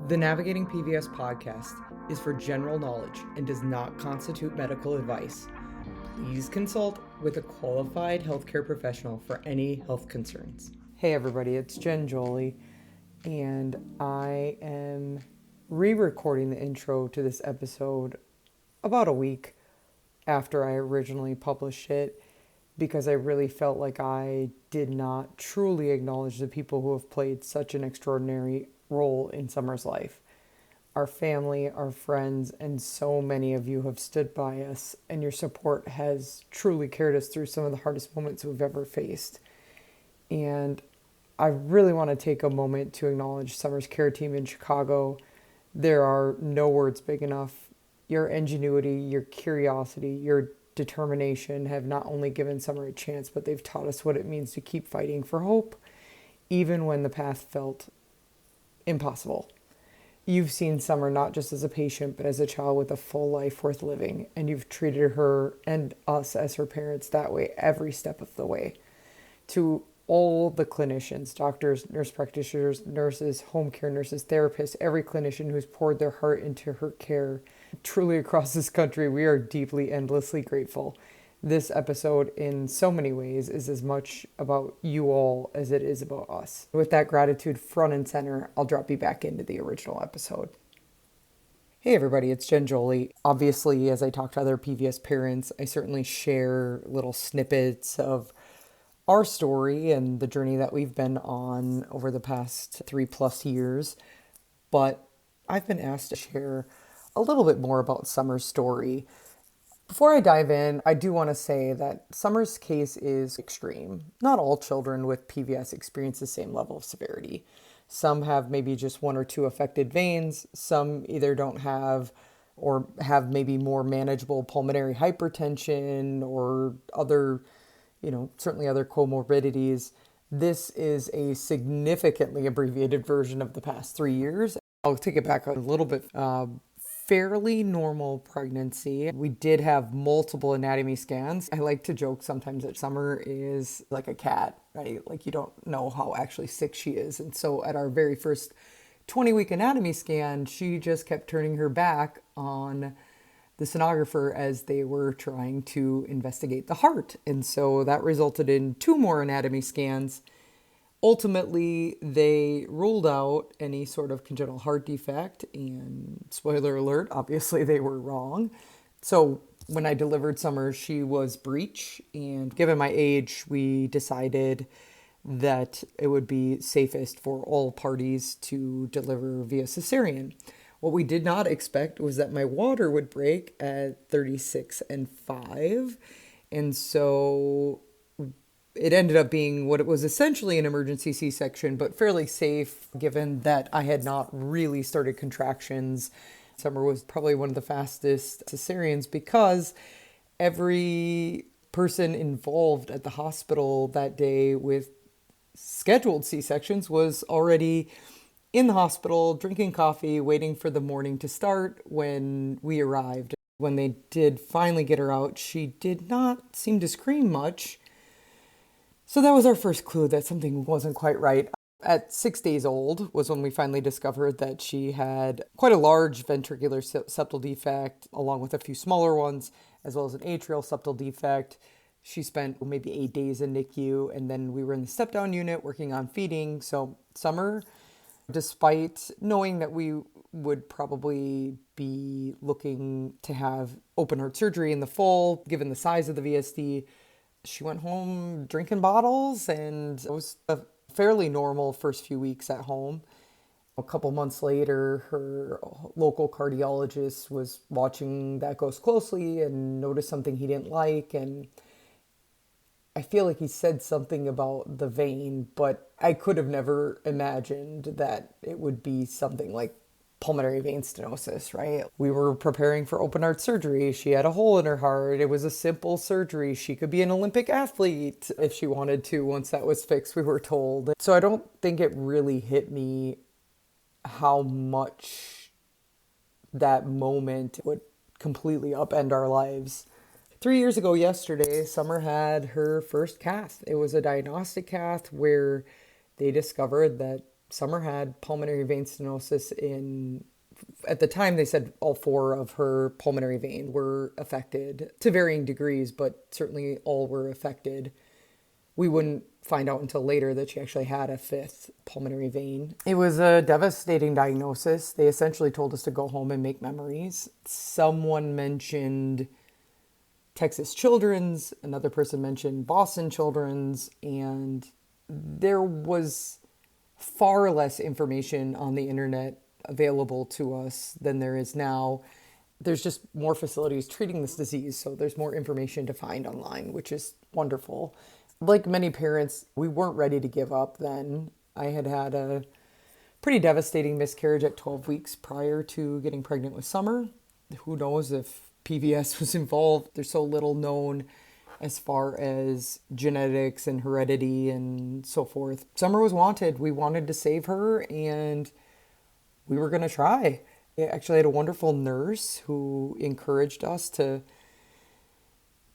The Navigating PVS podcast is for general knowledge and does not constitute medical advice. Please consult with a qualified healthcare professional for any health concerns. Hey everybody, it's Jen Joly, and I am re-recording the intro to this episode about a week after I originally published it, because I really felt like I did not truly acknowledge the people who have played such an extraordinary role in Summer's life. Our family, our friends, and so many of you have stood by us, and your support has truly carried us through some of the hardest moments we've ever faced. And I really want to take a moment to acknowledge Summer's care team in Chicago. There are no words big enough. Your ingenuity, your curiosity, your determination have not only given Summer a chance, but they've taught us what it means to keep fighting for hope, even when the path felt impossible. You've seen Summer not just as a patient, but as a child with a full life worth living, and you've treated her and us as her parents that way every step of the way. To all the clinicians, doctors, nurse practitioners, nurses, home care nurses, therapists, every clinician who's poured their heart into her care, truly across this country, we are deeply, endlessly grateful. This episode, in so many ways, is as much about you all as it is about us. With that gratitude front and center, I'll drop you back into the original episode. Hey everybody, it's Jen Joly. Obviously, as I talk to other PVS parents, I certainly share little snippets of our story and the journey that we've been on over the past 3+ years. But I've been asked to share a little bit more about Summer's story. Before I dive in, I do want to say that Summer's case is extreme. Not all children with PVS experience the same level of severity. Some have maybe just one or two affected veins. Some either don't have or have maybe more manageable pulmonary hypertension or other, certainly other comorbidities. This is a significantly abbreviated version of the past 3 years. I'll take it back a little bit. Fairly normal pregnancy. We did have multiple anatomy scans. I like to joke sometimes that Summer is like a cat, right? Like you don't know how actually sick she is. And so at our very first 20-week anatomy scan, she just kept turning her back on the sonographer as they were trying to investigate the heart. And so that resulted in 2 more anatomy scans. Ultimately, they ruled out any sort of congenital heart defect, and spoiler alert, obviously they were wrong. So when I delivered Summer, she was breech, and given my age, we decided that it would be safest for all parties to deliver via cesarean. What we did not expect was that my water would break at 36 and 5, and so it ended up being what it was essentially an emergency C-section, but fairly safe given that I had not really started contractions. Summer was probably one of the fastest cesareans because every person involved at the hospital that day with scheduled C-sections was already in the hospital, drinking coffee, waiting for the morning to start when we arrived. When they did finally get her out, she did not seem to scream much. So that was our first clue that something wasn't quite right. At 6 days old was when we finally discovered that she had quite a large ventricular septal defect, along with a few smaller ones, as well as an atrial septal defect. She spent maybe 8 days in NICU, and then we were in the step-down unit working on feeding. So Summer, despite knowing that we would probably be looking to have open heart surgery in the fall, given the size of the VSD, she went home drinking bottles, and it was a fairly normal first few weeks at home. A couple months later, her local cardiologist was watching that ghost closely and noticed something he didn't like. And I feel like he said something about the vein, but I could have never imagined that it would be something like pulmonary vein stenosis, right? We were preparing for open heart surgery. She had a hole in her heart. It was a simple surgery. She could be an Olympic athlete if she wanted to once that was fixed, we were told. So I don't think it really hit me how much that moment would completely upend our lives. 3 years ago yesterday, Summer had her first cath. It was a diagnostic cath where they discovered that Summer had pulmonary vein stenosis at the time they said all 4 of her pulmonary vein were affected to varying degrees, but certainly all were affected. We wouldn't find out until later that she actually had a 5th pulmonary vein. It was a devastating diagnosis. They essentially told us to go home and make memories. Someone mentioned Texas Children's, another person mentioned Boston Children's, and there was far less information on the internet available to us than there is now. There's just more facilities treating this disease, so there's more information to find online, which is wonderful. Like many parents, we weren't ready to give up then. I had had a pretty devastating miscarriage at 12 weeks prior to getting pregnant with Summer. Who knows if PVS was involved? There's so little known as far as genetics and heredity and so forth. Summer was wanted. We wanted to save her, and we were going to try. I actually had a wonderful nurse who encouraged us to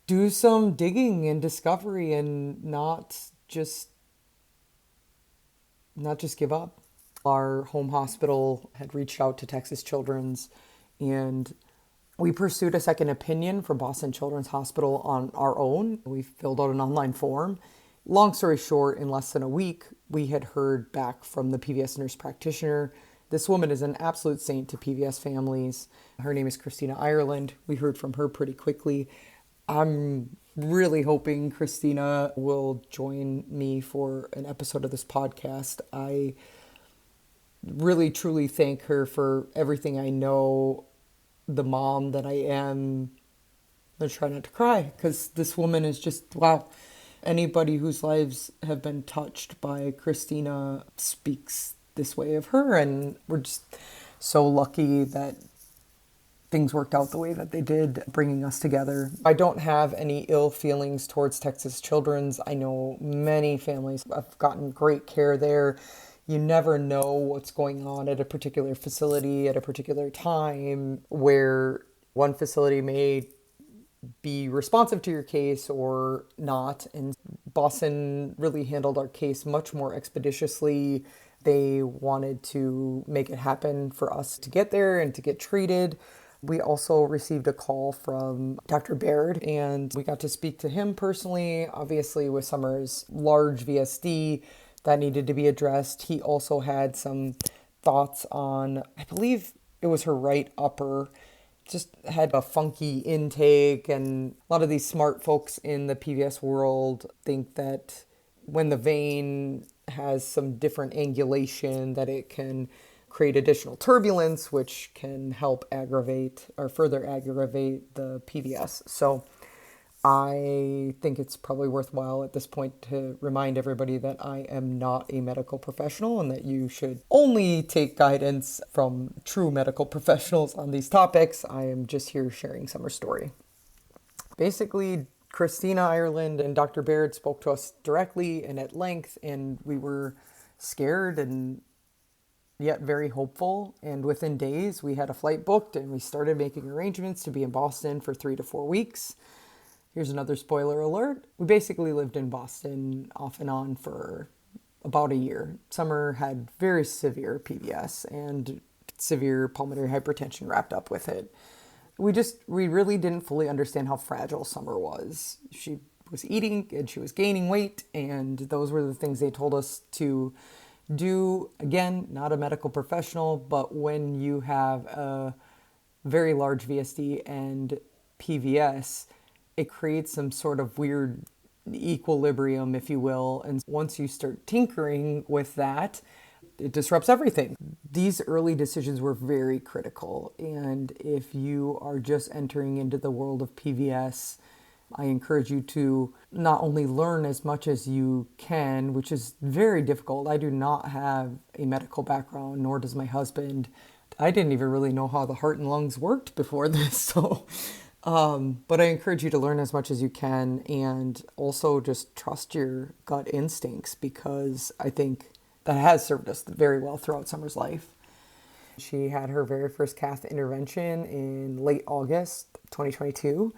do some digging and discovery and not just give up. Our home hospital had reached out to Texas Children's, and we pursued a second opinion from Boston Children's Hospital on our own. We filled out an online form. Long story short, in less than a week, we had heard back from the PVS nurse practitioner. This woman is an absolute saint to PVS families. Her name is Christina Ireland. We heard from her pretty quickly. I'm really hoping Christina will join me for an episode of this podcast. I really, truly thank her for everything I know. The mom that I am. I'm going to try not to cry because this woman is just, wow. Anybody whose lives have been touched by Christina speaks this way of her, and we're just so lucky that things worked out the way that they did, bringing us together. I don't have any ill feelings towards Texas Children's. I know many families have gotten great care there. You never know what's going on at a particular facility at a particular time, where one facility may be responsive to your case or not. And Boston really handled our case much more expeditiously. They wanted to make it happen for us to get there and to get treated. We also received a call from Dr. Baird, and we got to speak to him personally. Obviously, with Summer's large VSD, that needed to be addressed. He also had some thoughts on, I believe it was her right upper, just had a funky intake. And a lot of these smart folks in the PVS world think that when the vein has some different angulation, that it can create additional turbulence, which can help aggravate or further aggravate the PVS. So I think it's probably worthwhile at this point to remind everybody that I am not a medical professional and that you should only take guidance from true medical professionals on these topics. I am just here sharing Summer's story. Basically, Christina Ireland and Dr. Baird spoke to us directly and at length, and we were scared and yet very hopeful. And within days, we had a flight booked and we started making arrangements to be in Boston for 3 to 4 weeks. Here's another spoiler alert. We basically lived in Boston off and on for about a year. Summer had very severe PVS and severe pulmonary hypertension wrapped up with it. We really didn't fully understand how fragile Summer was. She was eating and she was gaining weight, and those were the things they told us to do. Again, not a medical professional, but when you have a very large VSD and PVS, it creates some sort of weird equilibrium, if you will. And once you start tinkering with that, it disrupts everything. These early decisions were very critical. And if you are just entering into the world of PVS, I encourage you to not only learn as much as you can, which is very difficult. I do not have a medical background, nor does my husband. I didn't even really know how the heart and lungs worked before this. But I encourage you to learn as much as you can, and also just trust your gut instincts, because I think that has served us very well throughout Summer's life. She had her very first cath intervention in late August 2022.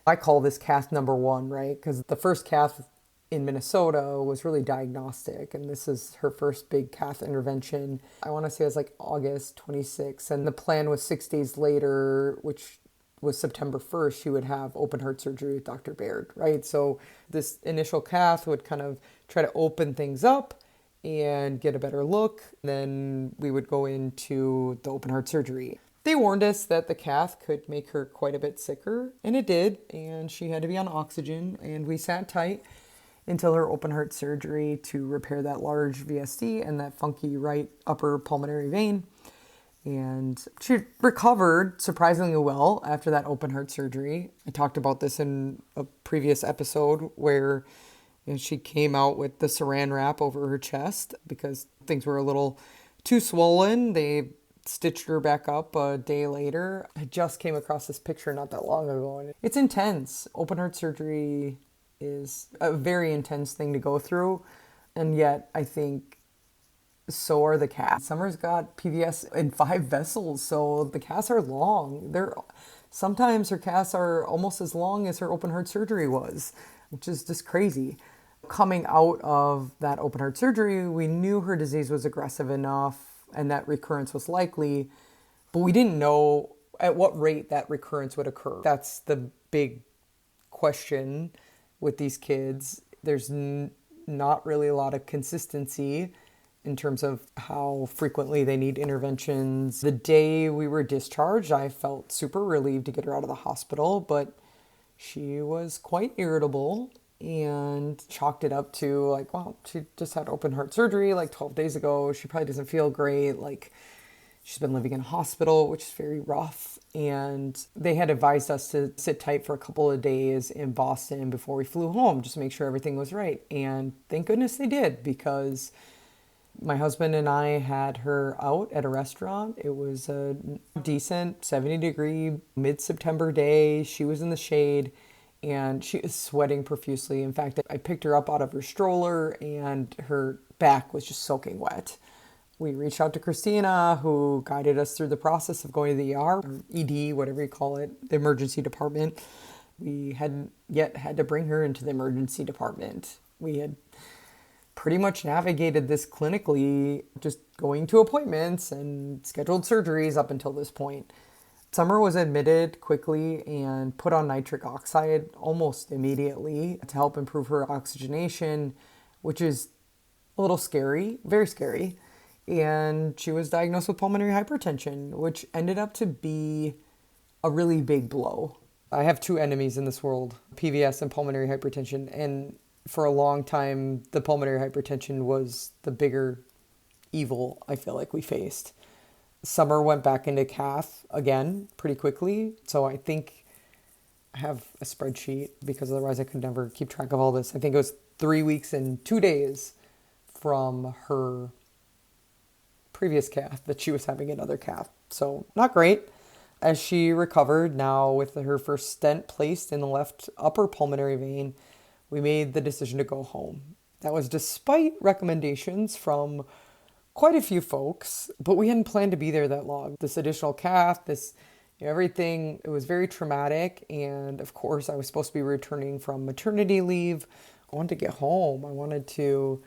I call this cath number 1, right? Because the first cath in Minnesota was really diagnostic, and this is her first big cath intervention. I want to say it was like August 26th, and the plan was 6 days later, which was September 1st, she would have open heart surgery with Dr. Baird, right? So this initial cath would kind of try to open things up and get a better look. Then we would go into the open heart surgery. They warned us that the cath could make her quite a bit sicker, and it did, and she had to be on oxygen, and we sat tight until her open heart surgery to repair that large VSD and that funky right upper pulmonary vein. And she recovered surprisingly well after that open heart surgery. I talked about this in a previous episode where she came out with the saran wrap over her chest because things were a little too swollen. They stitched her back up a day later. I just came across this picture not that long ago, and it's intense. Open heart surgery is a very intense thing to go through, and yet I think so are the caths. Summer's got PVS in 5 vessels, so the caths are long. Sometimes her caths are almost as long as her open heart surgery was, which is just crazy. Coming out of that open heart surgery, we knew her disease was aggressive enough and that recurrence was likely, but we didn't know at what rate that recurrence would occur. That's the big question with these kids. There's not really a lot of consistency in terms of how frequently they need interventions. The day we were discharged, I felt super relieved to get her out of the hospital, but she was quite irritable and chalked it up to like, well, she just had open heart surgery like 12 days ago. She probably doesn't feel great. Like, she's been living in a hospital, which is very rough. And they had advised us to sit tight for a couple of days in Boston before we flew home, just to make sure everything was right. And thank goodness they did, because my husband and I had her out at a restaurant. It was a decent 70-degree mid-September day. She was in the shade and she is sweating profusely. In fact, I picked her up out of her stroller and her back was just soaking wet. We reached out to Christina, who guided us through the process of going to the ER, or ED, whatever you call it, the emergency department. We hadn't yet had to bring her into the emergency department. We had pretty much navigated this clinically, just going to appointments and scheduled surgeries up until this point. Summer was admitted quickly and put on nitric oxide almost immediately to help improve her oxygenation, which is a little scary, very scary. And she was diagnosed with pulmonary hypertension, which ended up to be a really big blow. I have 2 enemies in this world, PVS and pulmonary hypertension, and for a long time, the pulmonary hypertension was the bigger evil I feel like we faced. Summer went back into cath again pretty quickly, so I think I have a spreadsheet because otherwise I could never keep track of all this. I think it was 3 weeks and 2 days from her previous cath that she was having another cath. So not great. As she recovered now with her first stent placed in the left upper pulmonary vein, we made the decision to go home. That was despite recommendations from quite a few folks, but we hadn't planned to be there that long. This additional cath, everything, it was very traumatic. And of course, I was supposed to be returning from maternity leave. I wanted to get home. I wanted to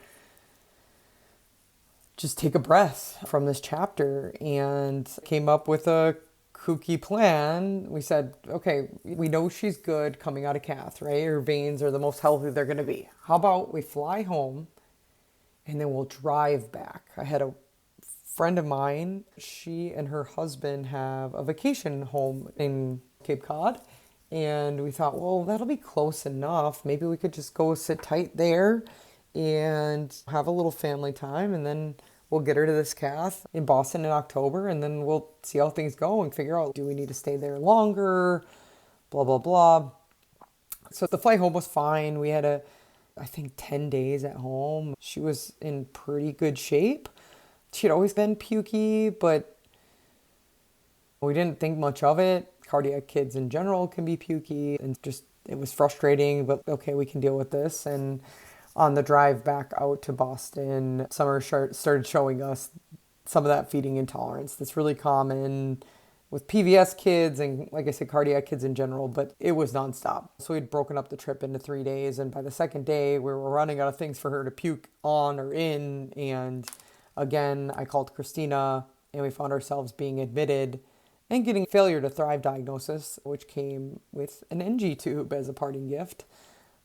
just take a breath from this chapter, and came up with a kooky plan. We said, okay, we know she's good coming out of cath, right? Her veins are the most healthy they're going to be. How about we fly home and then we'll drive back? I had a friend of mine, she and her husband have a vacation home in Cape Cod. And we thought, well, that'll be close enough. Maybe we could just go sit tight there and have a little family time, and then we'll get her to this cath in Boston in October, and then we'll see how things go and figure out, do we need to stay there longer, blah, blah, blah. So the flight home was fine. We had I think 10 days at home. She was in pretty good shape. She'd always been pukey, but we didn't think much of it. Cardiac kids in general can be pukey, and just, it was frustrating, but okay, we can deal with this. And on the drive back out to Boston, Summer started showing us some of that feeding intolerance that's really common with PVS kids and, like I said, cardiac kids in general, but it was nonstop. So we'd broken up the trip into 3 days, and by the second day, we were running out of things for her to puke on or in. And again, I called Christina, and we found ourselves being admitted and getting failure to thrive diagnosis, which came with an NG tube as a parting gift.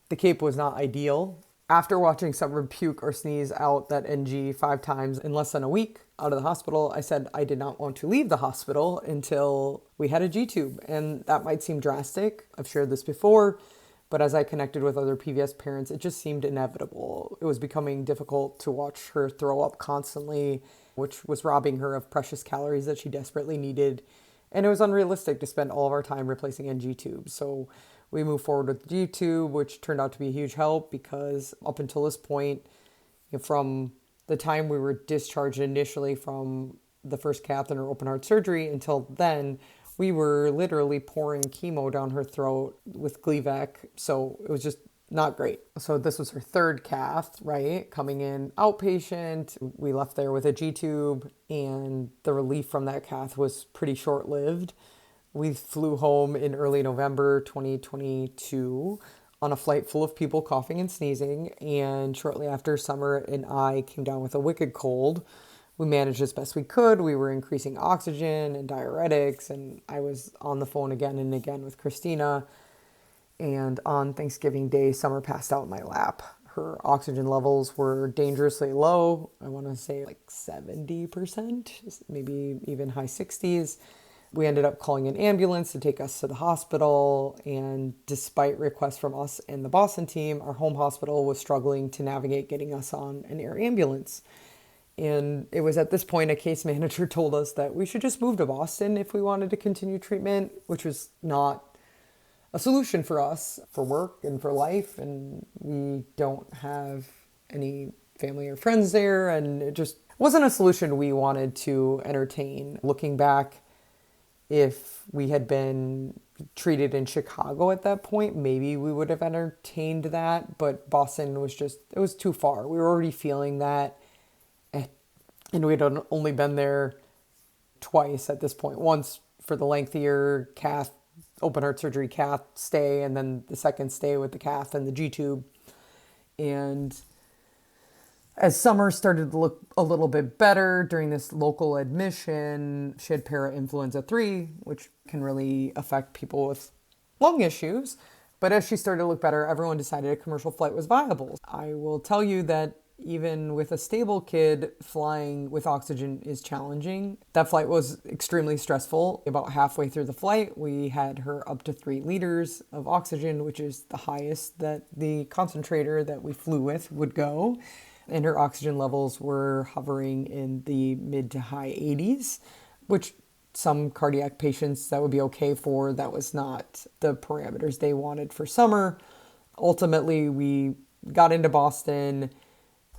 The CAPE was not ideal. After watching someone puke or sneeze out that NG 5 times in less than a week out of the hospital, I said I did not want to leave the hospital until we had a G-tube. And that might seem drastic. I've shared this before, but as I connected with other PVS parents, it just seemed inevitable. It was becoming difficult to watch her throw up constantly, which was robbing her of precious calories that she desperately needed. And it was unrealistic to spend all of our time replacing NG tubes. So we moved forward with the G-tube, which turned out to be a huge help because up until this point, from the time we were discharged initially from the first cath in her open heart surgery until then, we were literally pouring chemo down her throat with Gleevec. So it was just not great. So this was her third cath, right? Coming in outpatient. We left there with a G-tube, and the relief from that cath was pretty short-lived. We flew home in early November 2022 on a flight full of people coughing and sneezing, and shortly after, Summer and I came down with a wicked cold. We managed as best we could. We were increasing oxygen and diuretics, and I was on the phone again and again with Christina. And on Thanksgiving Day, Summer passed out in my lap. Her oxygen levels were dangerously low. I want to say like 70%, maybe even high 60s. We ended up calling an ambulance to take us to the hospital, and despite requests from us and the Boston team, our home hospital was struggling to navigate getting us on an air ambulance. And it was at this point a case manager told us that we should just move to Boston if we wanted to continue treatment, which was not a solution for us for work and for life. And we don't have any family or friends there, and it just wasn't a solution we wanted to entertain. Looking back, if we had been treated in Chicago at that point, maybe we would have entertained that, but Boston was just, it was too far. We were already feeling that, and we'd only been there twice at this point. Once for the lengthier cath, open heart surgery cath stay, and then the second stay with the cath and the G-tube. And as Summer started to look a little bit better during this local admission, she had parainfluenza 3, which can really affect people with lung issues. But as she started to look better, everyone decided a commercial flight was viable. I will tell you that even with a stable kid, flying with oxygen is challenging. That flight was extremely stressful. About halfway through the flight, we had her up to 3 liters of oxygen, which is the highest that the concentrator that we flew with would go. And her oxygen levels were hovering in the mid to high 80s, which some cardiac patients that would be okay for. That was not the parameters they wanted for Summer. Ultimately, we got into Boston,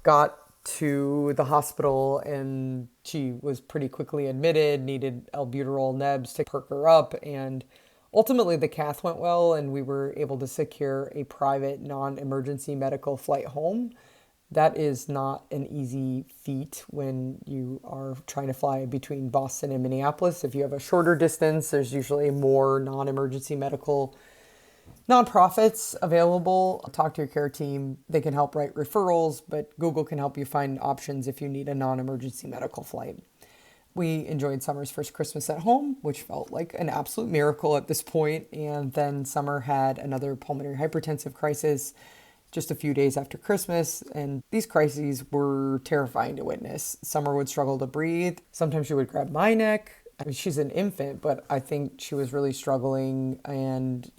got to the hospital, and she was pretty quickly admitted, needed albuterol nebs to perk her up, and ultimately the cath went well, and we were able to secure a private non-emergency medical flight home. That is not an easy feat when you are trying to fly between Boston and Minneapolis. If you have a shorter distance, there's usually more non-emergency medical nonprofits available. Talk to your care team. They can help write referrals, but Google can help you find options if you need a non-emergency medical flight. We enjoyed Summer's first Christmas at home, which felt like an absolute miracle at this point. And then Summer had another pulmonary hypertensive crisis just a few days after Christmas, and these crises were terrifying to witness. Summer would struggle to breathe. Sometimes she would grab my neck. I mean, she's an infant, but I think she was really struggling and,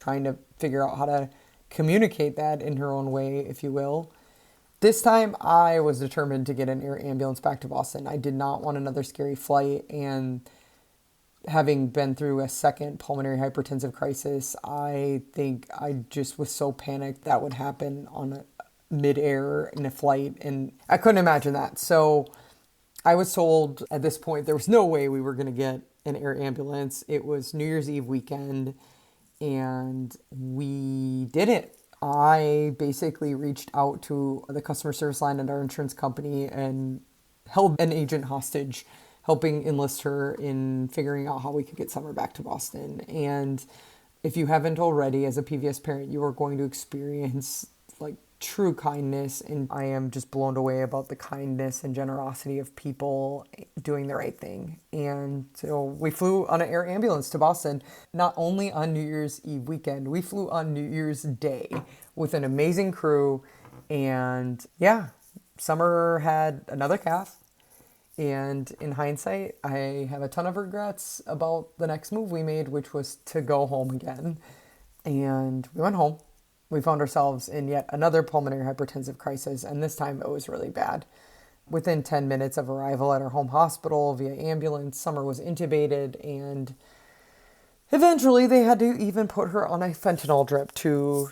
trying to figure out how to communicate that in her own way, if you will. This time, I was determined to get an air ambulance back to Boston. I did not want another scary flight, and having been through a second pulmonary hypertensive crisis, I think I just was so panicked that would happen on a mid-air in a flight, and I couldn't imagine that. So I was told at this point there was no way we were going to get an air ambulance. It was New Year's Eve weekend, and we did it. I basically reached out to the customer service line at our insurance company and held an agent hostage, helping enlist her in figuring out how we could get Summer back to Boston. And if you haven't already, as a PVS parent, you are going to experience like true kindness. And I am just blown away about the kindness and generosity of people doing the right thing. And so we flew on an air ambulance to Boston, not only on New Year's Eve weekend, we flew on New Year's Day with an amazing crew. And yeah, Summer had another calf. And in hindsight, I have a ton of regrets about the next move we made, which was to go home again. And we went home. We found ourselves in yet another pulmonary hypertensive crisis, and this time it was really bad. Within 10 minutes of arrival at our home hospital via ambulance, Summer was intubated, and eventually they had to even put her on a fentanyl drip to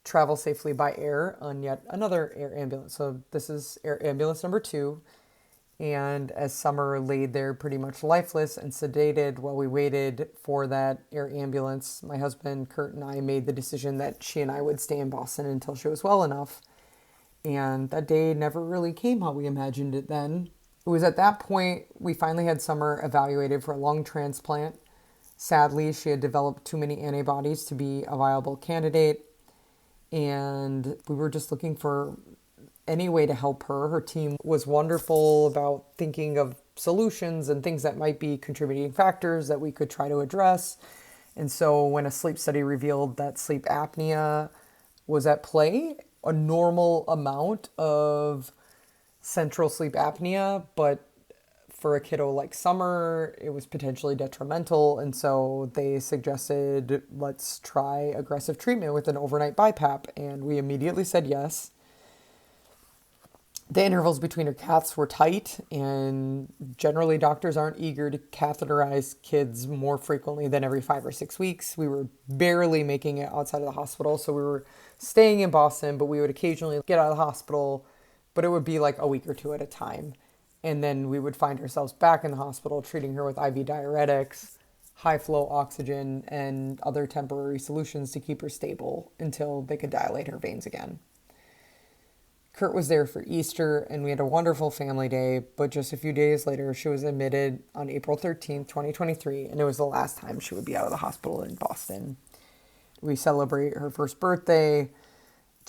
travel safely by air on yet another air ambulance. So this is air ambulance number 2. And as Summer laid there pretty much lifeless and sedated while we waited for that air ambulance, my husband, Kurt, and I made the decision that she and I would stay in Boston until she was well enough. And that day never really came how we imagined it then. It was at that point we finally had Summer evaluated for a lung transplant. Sadly, she had developed too many antibodies to be a viable candidate. And we were just looking for any way to help her. Her team was wonderful about thinking of solutions and things that might be contributing factors that we could try to address. And so when a sleep study revealed that sleep apnea was at play, a normal amount of central sleep apnea, but for a kiddo like Summer, it was potentially detrimental. And so they suggested, let's try aggressive treatment with an overnight BiPAP. And we immediately said yes. The intervals between her caths were tight, and generally doctors aren't eager to catheterize kids more frequently than every 5 or 6 weeks. We were barely making it outside of the hospital, so we were staying in Boston, but we would occasionally get out of the hospital, but it would be like a week or two at a time. And then we would find ourselves back in the hospital treating her with IV diuretics, high flow oxygen, and other temporary solutions to keep her stable until they could dilate her veins again. Kurt was there for Easter, and we had a wonderful family day, but just a few days later, she was admitted on April 13th, 2023, and it was the last time she would be out of the hospital in Boston. We celebrate her first birthday.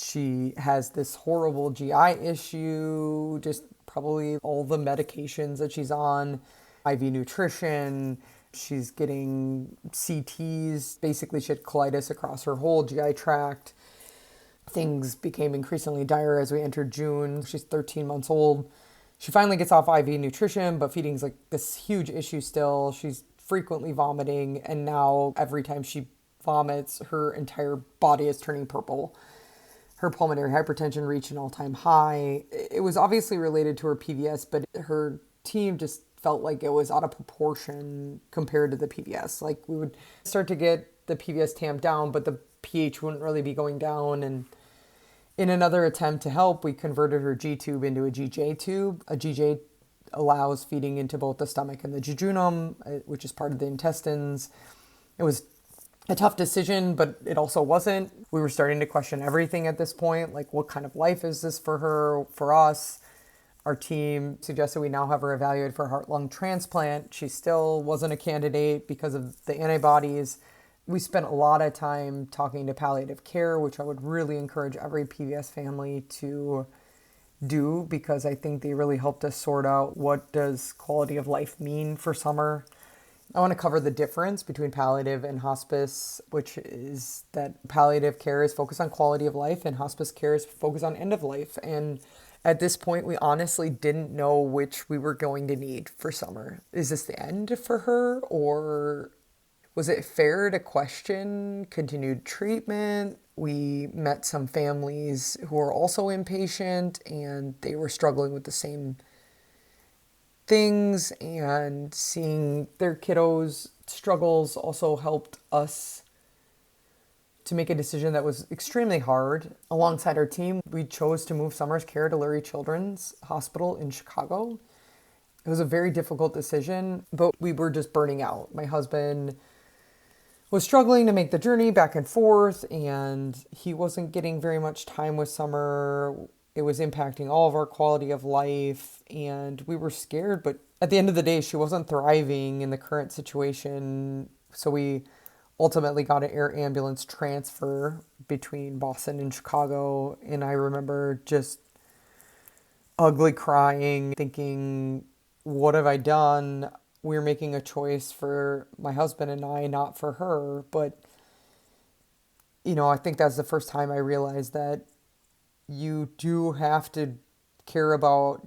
She has this horrible GI issue, just probably all the medications that she's on, IV nutrition. She's getting CTs. Basically, she had colitis across her whole GI tract. Things became increasingly dire as we entered June. She's 13 months old. She finally gets off IV nutrition, but feeding's like this huge issue still. She's frequently vomiting, and now every time she vomits, her entire body is turning purple. Her pulmonary hypertension reached an all-time high. It was obviously related to her PVS, but her team just felt like it was out of proportion compared to the PVS. Like, we would start to get the PVS tamped down, but the pH wouldn't really be going down. And in another attempt to help, we converted her G-tube into a GJ tube. A GJ allows feeding into both the stomach and the jejunum, which is part of the intestines. It was a tough decision, but it also wasn't. We were starting to question everything at this point, like what kind of life is this for her, for us? Our team suggested we now have her evaluated for heart-lung transplant. She still wasn't a candidate because of the antibodies. We spent a lot of time talking to palliative care, which I would really encourage every PVS family to do, because I think they really helped us sort out what does quality of life mean for Summer. I want to cover the difference between palliative and hospice, which is that palliative care is focused on quality of life and hospice care is focused on end of life. And at this point, we honestly didn't know which we were going to need for Summer. Is this the end for her, or was it fair to question continued treatment? We met some families who are also inpatient, and they were struggling with the same things, and seeing their kiddos' struggles also helped us to make a decision that was extremely hard. Alongside our team, we chose to move Summer's care to Lurie Children's Hospital in Chicago. It was a very difficult decision, but we were just burning out. My husband was struggling to make the journey back and forth, and he wasn't getting very much time with Summer. It was impacting all of our quality of life, and we were scared. But at the end of the day, she wasn't thriving in the current situation. So we ultimately got an air ambulance transfer between Boston and Chicago. And I remember just ugly crying, thinking, what have I done? We're making a choice for my husband and I, not for her. But, I think that's the first time I realized that you do have to care about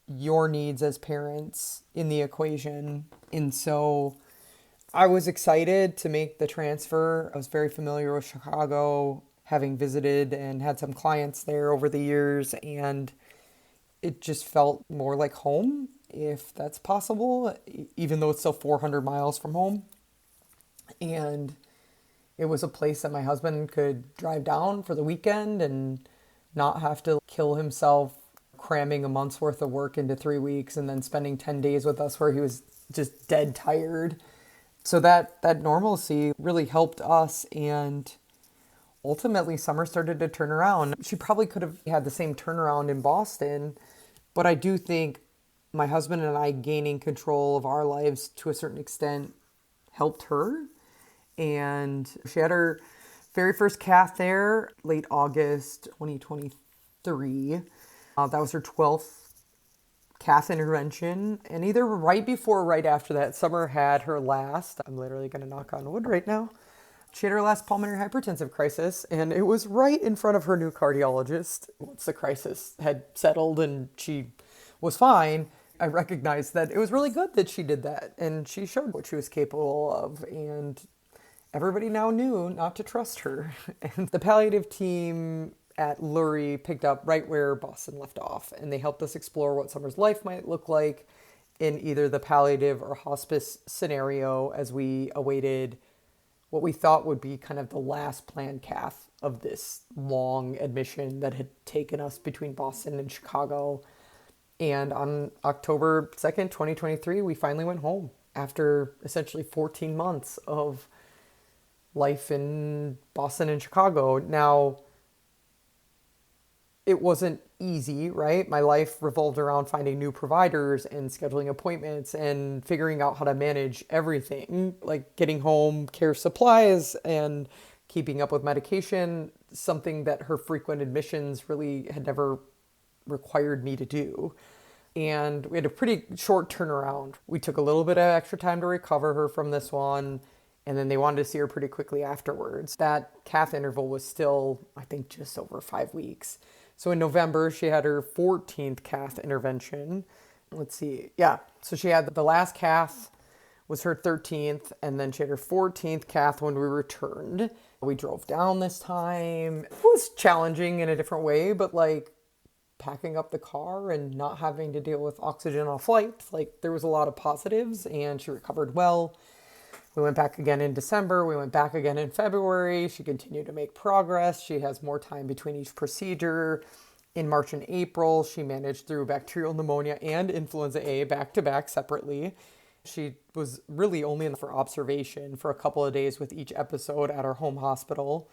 your needs as parents in the equation. And so I was excited to make the transfer. I was very familiar with Chicago, having visited and had some clients there over the years, and it just felt more like home, if that's possible, even though it's still 400 miles from home. And it was a place that my husband could drive down for the weekend and not have to kill himself cramming a month's worth of work into 3 weeks and then spending 10 days with us where he was just dead tired. So that normalcy really helped us, and ultimately Summer started to turn around. She probably could have had the same turnaround in Boston, but I do think my husband and I gaining control of our lives to a certain extent helped her. And she had her very first cath there, late August 2023. That was her 12th cath intervention. And either right before or right after that, Summer had her last, I'm literally going to knock on wood right now, she had her last pulmonary hypertensive crisis. And it was right in front of her new cardiologist. Once the crisis had settled and she was fine, I recognized that it was really good that she did that. And she showed what she was capable of. And everybody now knew not to trust her. And the palliative team at Lurie picked up right where Boston left off, and they helped us explore what Summer's life might look like in either the palliative or hospice scenario as we awaited what we thought would be kind of the last planned cath of this long admission that had taken us between Boston and Chicago. And on October 2nd, 2023, we finally went home after essentially 14 months of life in Boston and Chicago. Now, it wasn't easy, right? My life revolved around finding new providers and scheduling appointments and figuring out how to manage everything, like getting home care supplies and keeping up with medication, something that her frequent admissions really had never required me to do. And we had a pretty short turnaround. We took a little bit of extra time to recover her from this one, and then they wanted to see her pretty quickly afterwards. That cath interval was still, I think, just over 5 weeks. So in November, she had her 14th cath intervention. Let's see. Yeah. So she had the last cath was her 13th, and then she had her 14th cath when we returned. We drove down this time. It was challenging in a different way, but like packing up the car and not having to deal with oxygen on flight, like there was a lot of positives, and she recovered well. We went back again in December. We went back again in February. She continued to make progress. She has more time between each procedure. In March and April, she managed through bacterial pneumonia and influenza A back to back separately. She was really only in for observation for a couple of days with each episode at our home hospital.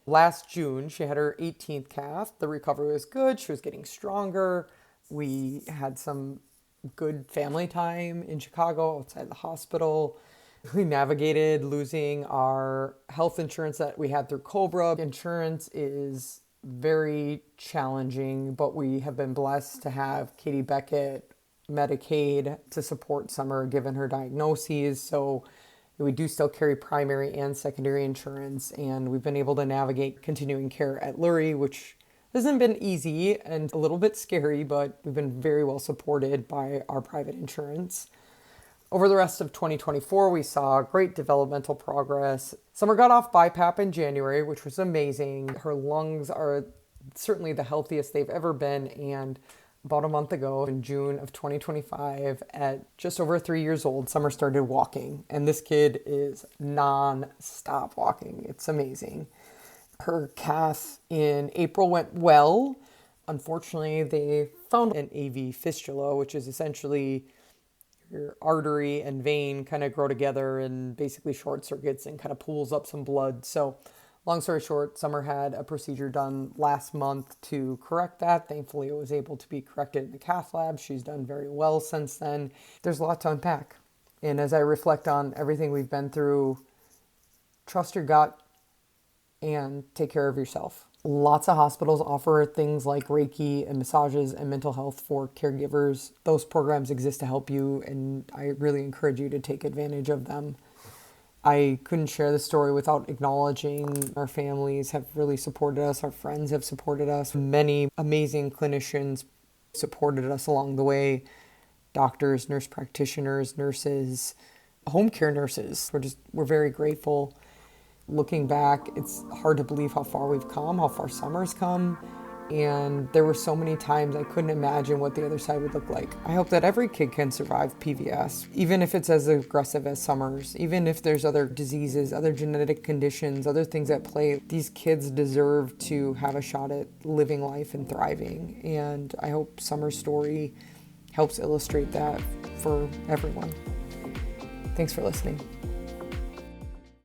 Last June, she had her 18th cath. The recovery was good. She was getting stronger. We had some good family time in Chicago outside the hospital. We navigated losing our health insurance that we had through Cobra. Insurance is very challenging, but we have been blessed to have Katie Beckett Medicaid to support Summer given her diagnoses. So we do still carry primary and secondary insurance, and we've been able to navigate continuing care at Lurie, which hasn't been easy and a little bit scary, but we've been very well supported by our private insurance. Over the rest of 2024, we saw great developmental progress. Summer got off BiPAP in January, which was amazing. Her lungs are certainly the healthiest they've ever been. And about a month ago, in June of 2025, at just over 3 years old, Summer started walking. And this kid is non-stop walking. It's amazing. Her cath in April went well. Unfortunately, they found an AV fistula, which is essentially your artery and vein kind of grow together and basically short circuits and kind of pools up some blood. So Long story short, Summer had a procedure done last month to correct that. Thankfully, it was able to be corrected in the cath lab. She's done very well since then. There's a lot to unpack. And as I reflect on everything we've been through, trust your gut and take care of yourself. Lots of hospitals offer things like Reiki and massages and mental health for caregivers. Those programs exist to help you, and I really encourage you to take advantage of them. I couldn't share this story without acknowledging our families have really supported us. Our friends have supported us. Many amazing clinicians supported us along the way. Doctors, nurse practitioners, nurses, home care nurses. We're very grateful. Looking back, it's hard to believe how far we've come, how far Summer's come. And there were so many times I couldn't imagine what the other side would look like. I hope that every kid can survive PVS, even if it's as aggressive as Summer's, even if there's other diseases, other genetic conditions, other things at play. These kids deserve to have a shot at living life and thriving. And I hope Summer's story helps illustrate that for everyone. Thanks for listening.